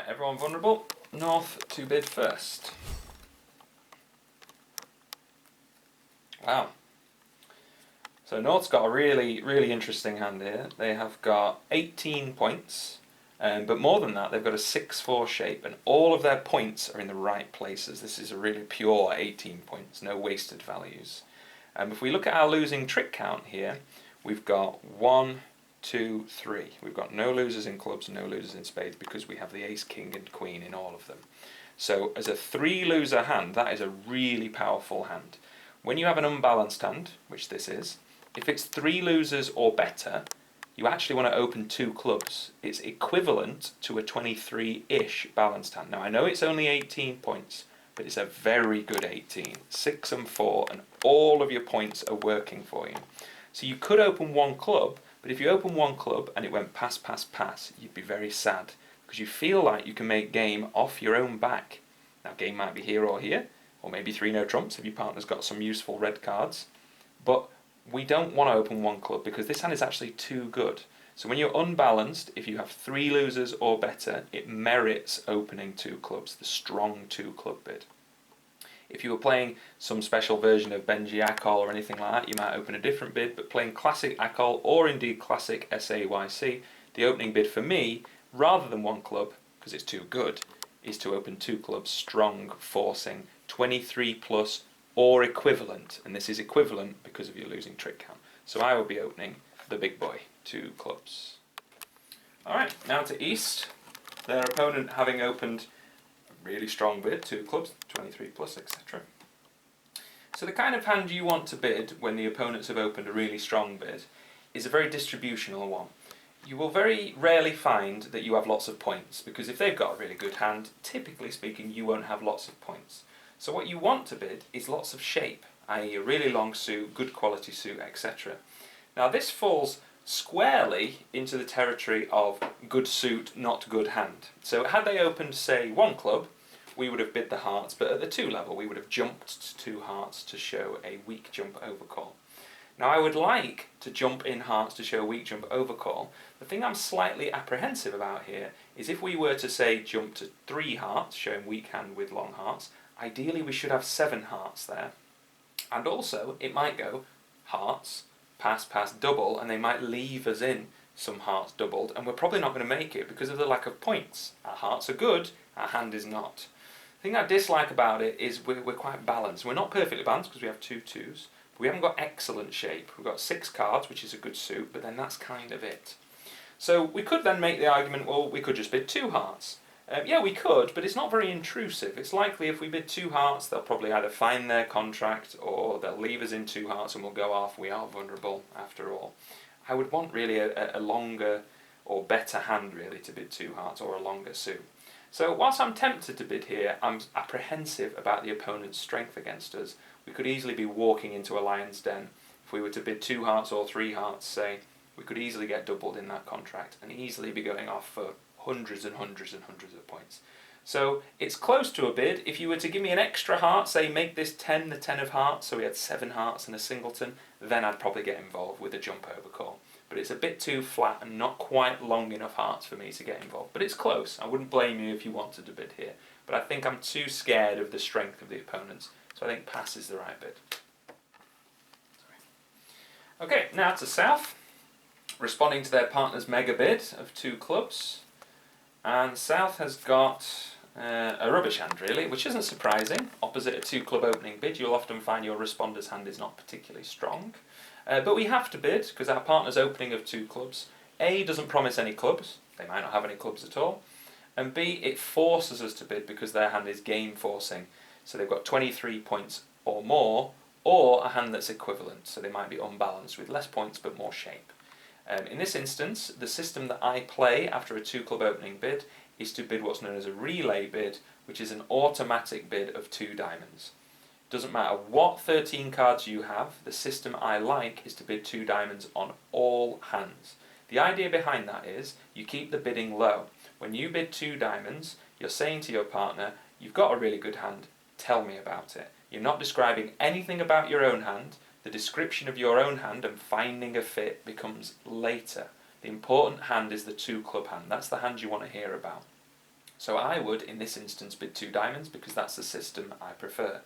Alright, everyone vulnerable. North to bid first. Wow. So North's got a really interesting hand here. They have got 18 points, but more than that, they've got a 6-4 shape, and all of their points are in the right places. This is a really pure 18 points, no wasted values. If we look at our losing trick count here, we've got 1, 2, 3. We've got no losers in clubs, no losers in spades, because we have the ace, king and queen in all of them. So as a 3-loser hand, that is a really powerful hand. When you have an unbalanced hand, which this is, if it's 3 losers or better, you actually want to open 2 clubs. It's equivalent to a 23-ish balanced hand. Now I know it's only 18 points, but it's a very good 18. 6 and 4, and all of your points are working for you. So you could open 1 club, but if you open 1 club and it went pass, pass, pass, you'd be very sad, because you feel like you can make game off your own back. Now game might be here or here, or maybe 3 no trumps if your partner's got some useful red cards, but we don't want to open 1 club because this hand is actually too good. So when you're unbalanced, if you have 3 losers or better, it merits opening 2 clubs, the strong 2 club bid. If you were playing some special version of Benji Akol or anything like that, you might open a different bid, but playing classic Akol or indeed classic SAYC, the opening bid for me, rather than 1 club, because it's too good, is to open 2 clubs, strong, forcing, 23 plus or equivalent, and this is equivalent because of your losing trick count. So I will be opening the big boy, 2 clubs. Alright, now to East. Their opponent having opened a really strong bid, 2 clubs, 23 plus, etc. So the kind of hand you want to bid when the opponents have opened a really strong bid is a very distributional one. You will very rarely find that you have lots of points, because if they've got a really good hand, typically speaking, you won't have lots of points. So what you want to bid is lots of shape, i.e. a really long suit, good quality suit, etc. Now this falls squarely into the territory of good suit, not good hand. So had they opened, say, 1 club, we would have bid the hearts, but at the 2 level we would have jumped to 2 hearts to show a weak jump overcall. Now I would like to jump in hearts to show a weak jump overcall. The thing I'm slightly apprehensive about here is if we were to, say, jump to 3 hearts, showing weak hand with long hearts, ideally we should have 7 hearts there. And also it might go hearts, pass, pass, double, and they might leave us in some hearts doubled, and we're probably not going to make it because of the lack of points. Our hearts are good, our hand is not. The thing I dislike about it is we're quite balanced. We're not perfectly balanced because we have 2 2s, but we haven't got excellent shape. We've got 6 cards, which is a good suit, but then that's kind of it. So we could then make the argument, well, we could just bid 2 hearts. Yeah, we could, but it's not very intrusive. It's likely if we bid 2 hearts, they'll probably either find their contract or they'll leave us in 2 hearts and we'll go off. We are vulnerable after all. I would want really a longer or better hand really to bid 2 hearts, or a longer suit. So whilst I'm tempted to bid here, I'm apprehensive about the opponent's strength against us. We could easily be walking into a lion's den. If we were to bid 2 hearts or 3 hearts, say, we could easily get doubled in that contract and easily be going off for hundreds and hundreds and hundreds of points. So it's close to a bid. If you were to give me an extra heart, say make this 10 the 10 of hearts, so we had 7 hearts and a singleton, then I'd probably get involved with a jump over call. But it's a bit too flat and not quite long enough hearts for me to get involved. But it's close. I wouldn't blame you if you wanted to bid here. But I think I'm too scared of the strength of the opponents, so I think pass is the right bid. Okay, now to South. Responding to their partner's mega bid of 2 clubs. And South has got a rubbish hand really, which isn't surprising. Opposite a 2 club opening bid, you'll often find your responder's hand is not particularly strong. But we have to bid because our partner's opening of 2 clubs, A, doesn't promise any clubs, they might not have any clubs at all, and B, it forces us to bid because their hand is game forcing. So they've got 23 points or more, or a hand that's equivalent, so they might be unbalanced with less points but more shape. In this instance, the system that I play after a 2 club opening bid is to bid what's known as a relay bid, which is an automatic bid of 2 diamonds. Doesn't matter what 13 cards you have, the system I like is to bid 2 diamonds on all hands. The idea behind that is you keep the bidding low. When you bid 2 diamonds, you're saying to your partner, you've got a really good hand, tell me about it. You're not describing anything about your own hand. The description of your own hand and finding a fit becomes later. The important hand is the 2 club hand. That's the hand you want to hear about. So I would, in this instance, bid 2 diamonds because that's the system I prefer.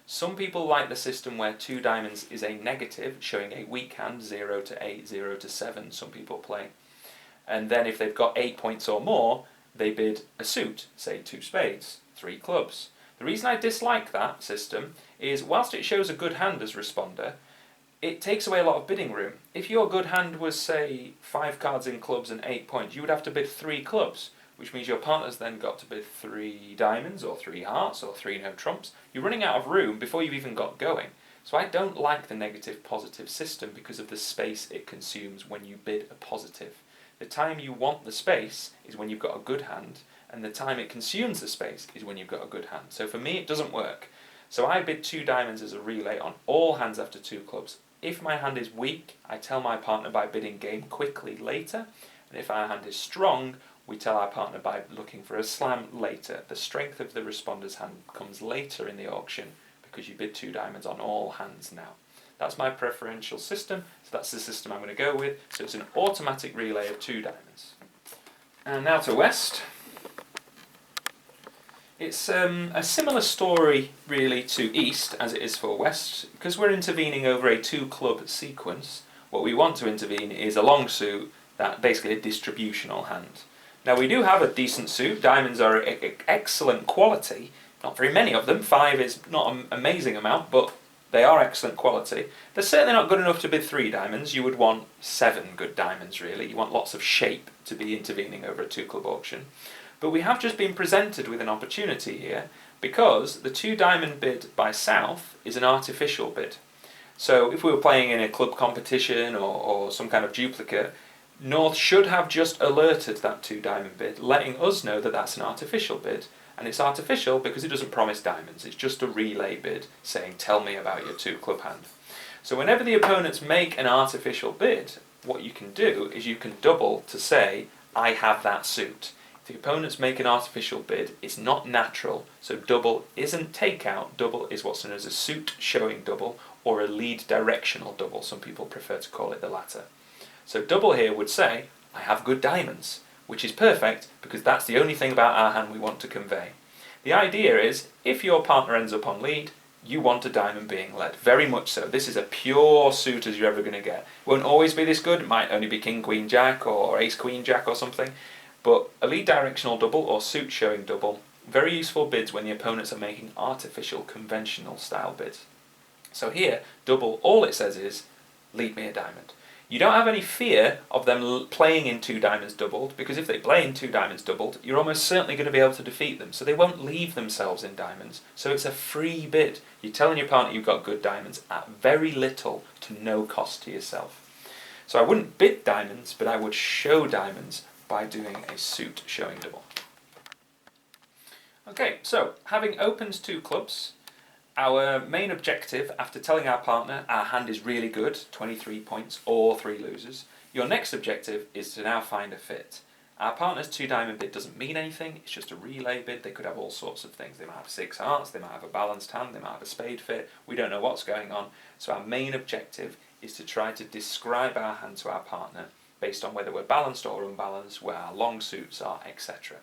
Some people like the system where 2 diamonds is a negative, showing a weak hand, 0 to 8, 0 to 7, some people play. And then if they've got 8 points or more, they bid a suit, say 2 spades, 3 clubs. The reason I dislike that system is, whilst it shows a good hand as responder, it takes away a lot of bidding room. If your good hand was, say, 5 cards in clubs and 8 points, you would have to bid 3 clubs, which means your partner's then got to bid 3 diamonds, or 3 hearts, or 3 no trumps. You're running out of room before you've even got going. So I don't like the negative-positive system because of the space it consumes when you bid a positive. The time you want the space is when you've got a good hand, and the time it consumes the space is when you've got a good hand. So for me, it doesn't work. So I bid 2 diamonds as a relay on all hands after 2 clubs. If my hand is weak, I tell my partner by bidding game quickly later, and if our hand is strong, we tell our partner by looking for a slam later. The strength of the responder's hand comes later in the auction because you bid 2 diamonds on all hands now. That's my preferential system, so that's the system I'm going to go with. So it's an automatic relay of 2 diamonds. And now to West. It's a similar story really to East as it is for West. Because we're intervening over a 2 club sequence, what we want to intervene is a long suit, that basically a distributional hand. Now we do have a decent suit. Diamonds are excellent quality. Not very many of them. 5 is not an amazing amount, but they are excellent quality. They're certainly not good enough to bid 3 diamonds. You would want 7 good diamonds really. You want lots of shape to be intervening over a 2 club auction. But we have just been presented with an opportunity here because the 2 diamond bid by South is an artificial bid. So if we were playing in a club competition or some kind of duplicate, North should have just alerted that 2 diamond bid, letting us know that that's an artificial bid. And it's artificial because it doesn't promise diamonds. It's just a relay bid saying, tell me about your 2 club hand. So whenever the opponents make an artificial bid, what you can do is you can double to say, I have that suit. If the opponents make an artificial bid, it's not natural. So double isn't takeout. Double is what's known as a suit showing double or a lead directional double. Some people prefer to call it the latter. So double here would say, I have good diamonds, which is perfect because that's the only thing about our hand we want to convey. The idea is, if your partner ends up on lead, you want a diamond being led, very much so. This is a pure suit as you're ever going to get. It won't always be this good, it might only be King, Queen, Jack or Ace, Queen, Jack or something, but a lead directional double or suit showing double, very useful bids when the opponents are making artificial, conventional style bids. So here, double, all it says is, lead me a diamond. You don't have any fear of them playing in 2 diamonds doubled, because if they play in 2 diamonds doubled, you're almost certainly going to be able to defeat them, so they won't leave themselves in diamonds. So it's a free bid. You're telling your partner you've got good diamonds at very little to no cost to yourself. So I wouldn't bid diamonds, but I would show diamonds by doing a suit showing double. Okay, so having opened 2 clubs, our main objective, after telling our partner our hand is really good, 23 points or 3 losers, your next objective is to now find a fit. Our partner's 2 diamond bid doesn't mean anything, it's just a relay bid. They could have all sorts of things. They might have 6 hearts, they might have a balanced hand, they might have a spade fit, we don't know what's going on. So our main objective is to try to describe our hand to our partner based on whether we're balanced or unbalanced, where our long suits are, etc.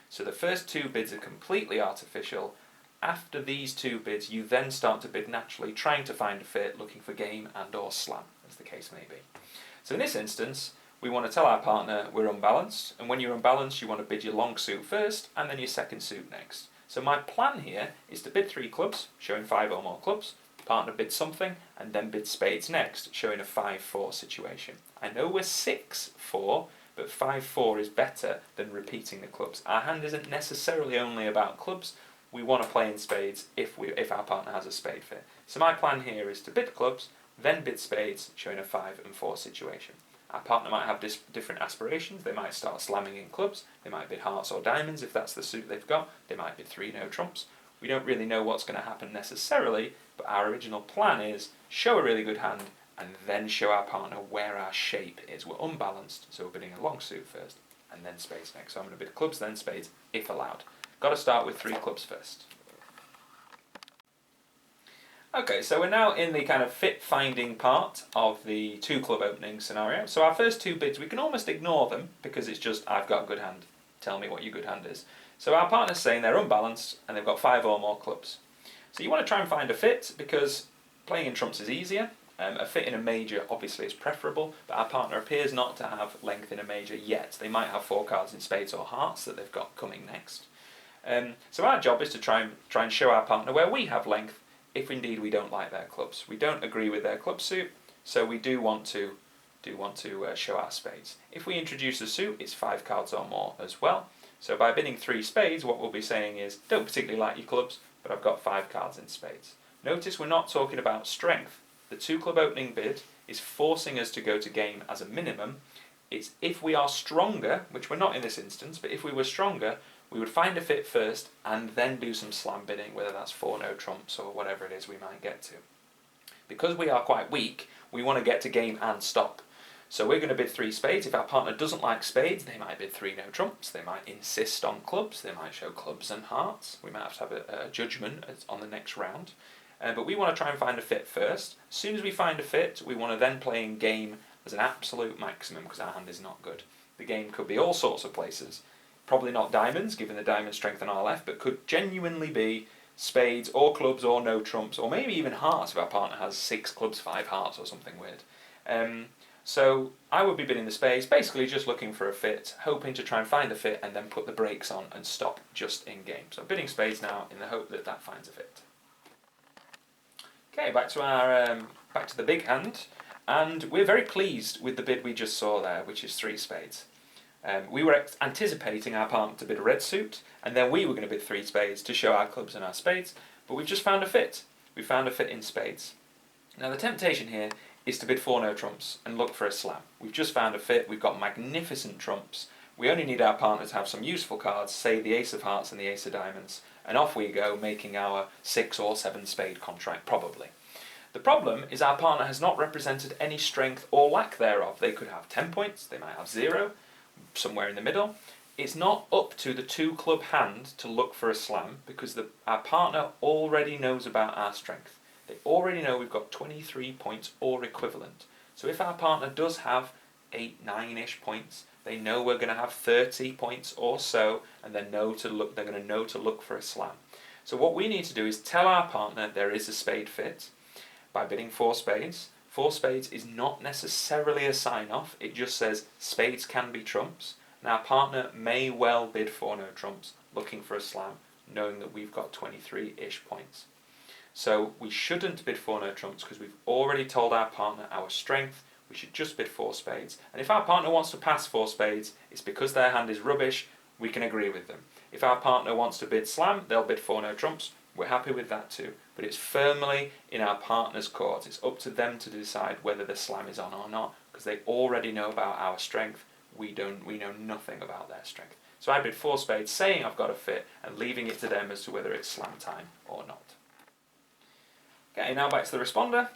So the first 2 bids are completely artificial. After these 2 bids, you then start to bid naturally, trying to find a fit, looking for game and or slam, as the case may be. So in this instance, we want to tell our partner we're unbalanced, and when you're unbalanced, you want to bid your long suit first, and then your second suit next. So my plan here is to bid 3 clubs, showing 5 or more clubs, partner bids something, and then bid spades next, showing a 5-4 situation. I know we're 6-4, but 5-4 is better than repeating the clubs. Our hand isn't necessarily only about clubs. We want to play in spades if our partner has a spade fit. So my plan here is to bid clubs, then bid spades, showing a 5 and 4 situation. Our partner might have different aspirations. They might start slamming in clubs. They might bid hearts or diamonds if that's the suit they've got. They might bid 3 no trumps. We don't really know what's going to happen necessarily, but our original plan is show a really good hand and then show our partner where our shape is. We're unbalanced, so we're bidding a long suit first and then spades next. So I'm going to bid clubs, then spades, if allowed. Got to start with 3 clubs first. Okay, so we're now in the kind of fit finding part of the 2 club opening scenario. So our first 2 bids, we can almost ignore them because it's just I've got a good hand. tell me what your good hand is. So our partner's saying they're unbalanced and they've got 5 or more clubs. So you want to try and find a fit, because playing in trumps is easier. A fit in a major obviously is preferable, but our partner appears not to have length in a major yet. They might have 4 cards in spades or hearts that they've got coming next. So our job is to try and show our partner where we have length, if indeed we don't like their clubs. We don't agree with their club suit, so we do want to show our spades. If we introduce a suit, it's 5 cards or more as well. So by bidding 3 spades, what we'll be saying is, don't particularly like your clubs, but I've got 5 cards in spades. Notice we're not talking about strength. The 2 club opening bid is forcing us to go to game as a minimum. It's if we are stronger, which we're not in this instance, but if we were stronger, we would find a fit first and then do some slam bidding, whether that's 4 no trumps or whatever it is we might get to. Because we are quite weak, we want to get to game and stop. So we're going to bid 3 spades. If our partner doesn't like spades, they might bid 3 no trumps. They might insist on clubs. They might show clubs and hearts. We might have to have a judgment on the next round. But we want to try and find a fit first. As soon as we find a fit, we want to then play in game as an absolute maximum, because our hand is not good. The game could be all sorts of places. Probably not diamonds, given the diamond strength on our left, but could genuinely be spades or clubs or no trumps, or maybe even hearts if our partner has 6 clubs, 5 hearts or something weird. So I would be bidding the spades, basically just looking for a fit, hoping to try and find a fit and then put the brakes on and stop just in game. So bidding spades now in the hope that that finds a fit. Okay, back to the big hand, and we're very pleased with the bid we just saw there, which is 3 spades. We were anticipating our partner to bid a red suit, and then we were going to bid 3 spades to show our clubs and our spades, but we've just found a fit. We found a fit in spades. Now the temptation here is to bid 4 no trumps and look for a slam. We've just found a fit, we've got magnificent trumps, we only need our partner to have some useful cards, say the ace of hearts and the ace of diamonds, and off we go, making our 6 or 7 spade contract, probably. The problem is our partner has not represented any strength or lack thereof. They could have 10 points, they might have 0, somewhere in the middle. It's not up to the 2 club hand to look for a slam, because our partner already knows about our strength. They already know we've got 23 points or equivalent. So if our partner does have 8, 9-ish points, they know we're going to have 30 points or so, and they're going to know to look for a slam. So what we need to do is tell our partner there is a spade fit by bidding 4 spades. 4 spades is not necessarily a sign-off, it just says spades can be trumps, and our partner may well bid 4 no trumps, looking for a slam, knowing that we've got 23-ish points. So we shouldn't bid 4 no trumps, because we've already told our partner our strength. We should just bid 4 spades. And if our partner wants to pass 4 spades, it's because their hand is rubbish, we can agree with them. If our partner wants to bid slam, they'll bid 4 no trumps. We're happy with that too. But it's firmly in our partner's court. It's up to them to decide whether the slam is on or not, because they already know about our strength. We know nothing about their strength. So I bid 4 spades, saying I've got a fit, and leaving it to them as to whether it's slam time or not. Okay, now back to the responder,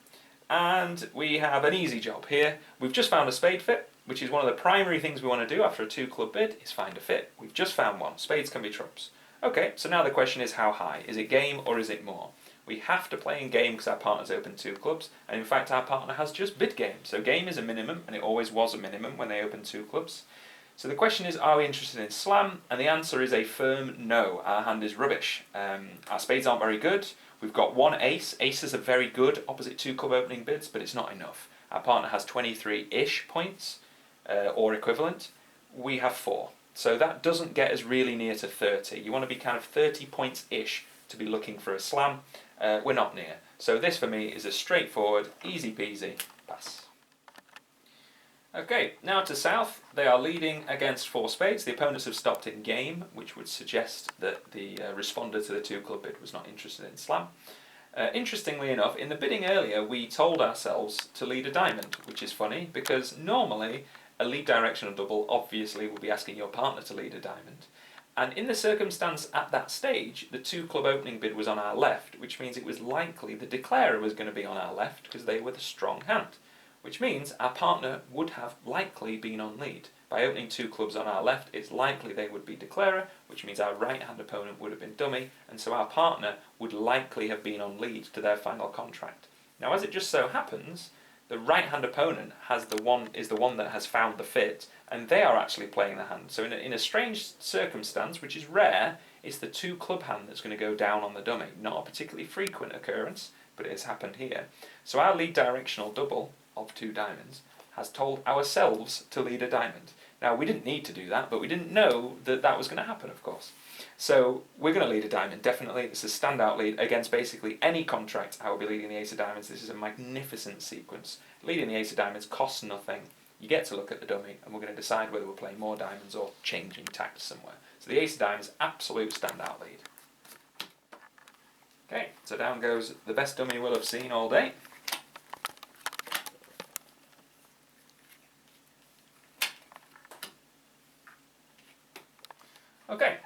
and we have an easy job here. We've just found a spade fit, which is one of the primary things we want to do after a 2 club bid, is find a fit. We've just found one. Spades can be trumps. Okay, so now the question is how high? Is it game or is it more? We have to play in game because our partner's opened 2 clubs, and in fact our partner has just bid game. So game is a minimum, and it always was a minimum when they opened 2 clubs. So the question is, are we interested in slam? And the answer is a firm no. Our hand is rubbish. Our spades aren't very good. We've got 1 ace. Aces are very good opposite 2 club opening bids, but it's not enough. Our partner has 23-ish points or equivalent. We have 4. So that doesn't get us really near to 30. You want to be kind of 30 points-ish to be looking for a slam. We're not near. So this for me is a straightforward, easy peasy pass. Okay, now to south. They are leading against 4 spades. The opponents have stopped in game, which would suggest that the responder to the 2 club bid was not interested in slam. Interestingly enough, in the bidding earlier, we told ourselves to lead a diamond, which is funny, because normally a lead directional double obviously will be asking your partner to lead a diamond. And in the circumstance at that stage, the 2 club opening bid was on our left, which means it was likely the declarer was going to be on our left because they were the strong hand. Which means our partner would have likely been on lead. By opening 2 clubs on our left, it's likely they would be declarer, which means our right-hand opponent would have been dummy, and so our partner would likely have been on lead to their final contract. Now, as it just so happens, The right-hand opponent is the one that has found the fit, and they are actually playing the hand. So in a strange circumstance, which is rare, it's the 2 club hand that's going to go down on the dummy. Not a particularly frequent occurrence, but it has happened here. So our lead directional double of 2 diamonds has told ourselves to lead a diamond. Now, we didn't need to do that, but we didn't know that that was going to happen, of course. So we're going to lead a diamond, definitely. It's a standout lead against basically any contract. I will be leading the ace of diamonds. This is a magnificent sequence. Leading the ace of diamonds costs nothing. You get to look at the dummy, and we're going to decide whether we're playing more diamonds or changing tact somewhere. So the ace of diamonds, absolute standout lead. Okay, so down goes the best dummy we'll have seen all day. Okay,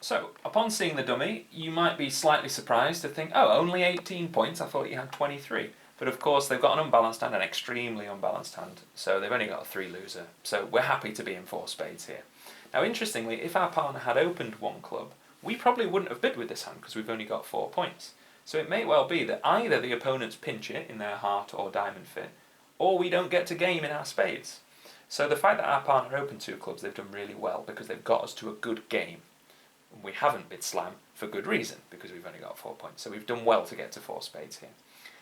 so upon seeing the dummy, you might be slightly surprised to think, oh, only 18 points, I thought you had 23. But of course, they've got an unbalanced hand, an extremely unbalanced hand, so they've only got a 3 loser. So we're happy to be in 4 spades here. Now, interestingly, if our partner had opened 1 club, we probably wouldn't have bid with this hand because we've only got 4 points. So it may well be that either the opponents pinch it in their heart or diamond fit, or we don't get to game in our spades. So the fact that our partner opened 2 clubs, they've done really well because they've got us to a good game. We haven't bid slam for good reason because we've only got 4 points. So we've done well to get to 4 spades here.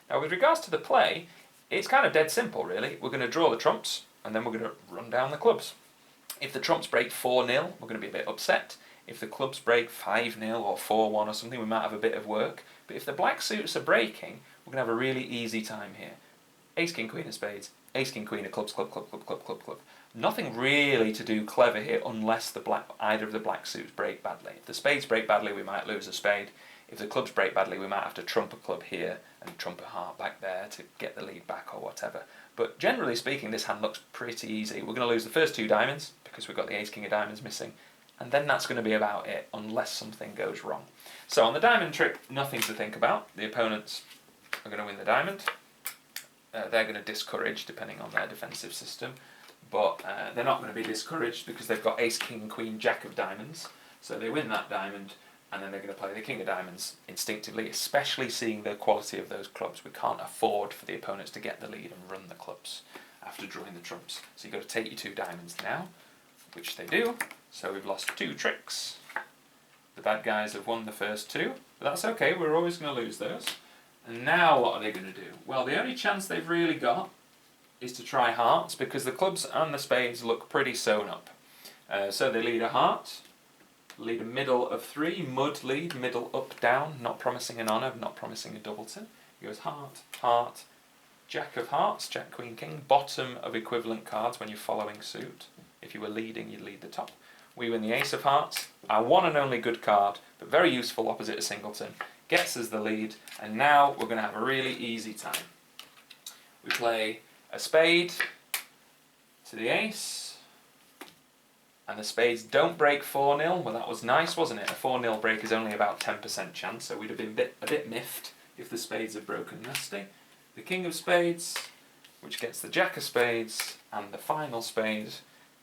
Now with regards to the play, it's kind of dead simple really. We're going to draw the trumps and then we're going to run down the clubs. If the trumps break 4-0, we're going to be a bit upset. If the clubs break 5-0 or 4-1 or something, we might have a bit of work. But if the black suits are breaking, we're going to have a really easy time here. Ace, king, queen of spades, ace, king, queen of clubs, club, club, club, club, club, club. Nothing really to do clever here unless either of the black suits break badly. If the spades break badly, we might lose a spade. If the clubs break badly, we might have to trump a club here and trump a heart back there to get the lead back or whatever. But generally speaking, this hand looks pretty easy. We're going to lose the first 2 diamonds because we've got the ace, king of diamonds missing. And then that's going to be about it, unless something goes wrong. So on the diamond trick, nothing to think about. The opponents are going to win the diamond. They're going to discourage, depending on their defensive system. But they're not going to be discouraged because they've got ace, king, queen, jack of diamonds. So they win that diamond, and then they're going to play the king of diamonds instinctively, especially seeing the quality of those clubs. We can't afford for the opponents to get the lead and run the clubs after drawing the trumps. So you've got to take your 2 diamonds now, which they do. So we've lost 2 tricks. The bad guys have won the first 2, but that's okay, we're always going to lose those. And now what are they going to do? Well, the only chance they've really got is to try hearts, because the clubs and the spades look pretty sewn up. So they lead a heart, lead a middle of 3, mud lead, middle up, down, not promising an honour, not promising a doubleton. It goes heart, heart, jack of hearts, jack, queen, king, bottom of equivalent cards when you're following suit. If you were leading, you'd lead the top. We win the ace of hearts, our one and only good card, but very useful opposite a singleton, gets us the lead, and now we're going to have a really easy time. We play a spade to the ace, and the spades don't break 4-0. Well, that was nice, wasn't it? A 4-0 break is only about 10% chance, so we'd have been a bit miffed if the spades had broken nasty. The king of spades, which gets the jack of spades, and the final spade.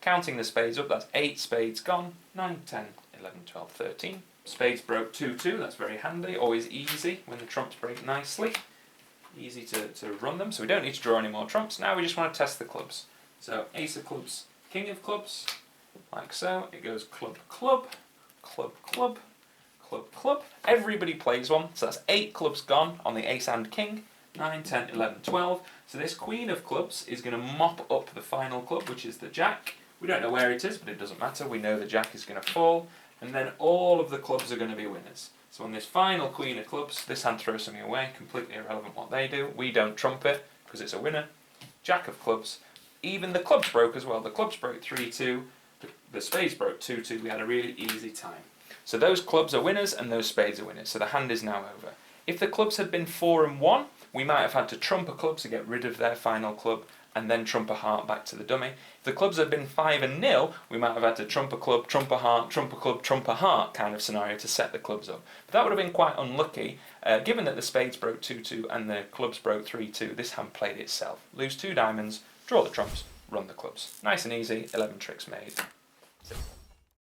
Counting the spades up, that's 8 spades gone, 9, 10, 11, 12, 13. Spades broke 2-2, that's very handy, always easy when the trumps break nicely. Easy to run them, so we don't need to draw any more trumps. Now we just want to test the clubs. So ace of clubs, king of clubs, like so. It goes club, club, club, club, club, club. Everybody plays one, so that's 8 clubs gone on the ace and king. 9, 10, 11, 12. So this queen of clubs is going to mop up the final club, which is the jack. We don't know where it is, but it doesn't matter. We know the jack is going to fall. And then all of the clubs are going to be winners. So on this final queen of clubs, this hand throws something away, completely irrelevant what they do. We don't trump it, because it's a winner. Jack of clubs. Even the clubs broke as well. The clubs broke 3-2. The spades broke 2-2. We had a really easy time. So those clubs are winners, and those spades are winners. So the hand is now over. If the clubs had been 4-1, we might have had to trump a club to get rid of their final club, and then trump a heart back to the dummy. If the clubs had been 5-0, we might have had to trump a club, trump a heart, trump a club, trump a heart kind of scenario to set the clubs up. But that would have been quite unlucky, given that the spades broke 2-2 and the clubs broke 3-2. This hand played itself. Lose 2 diamonds, draw the trumps, run the clubs. Nice and easy, 11 tricks made.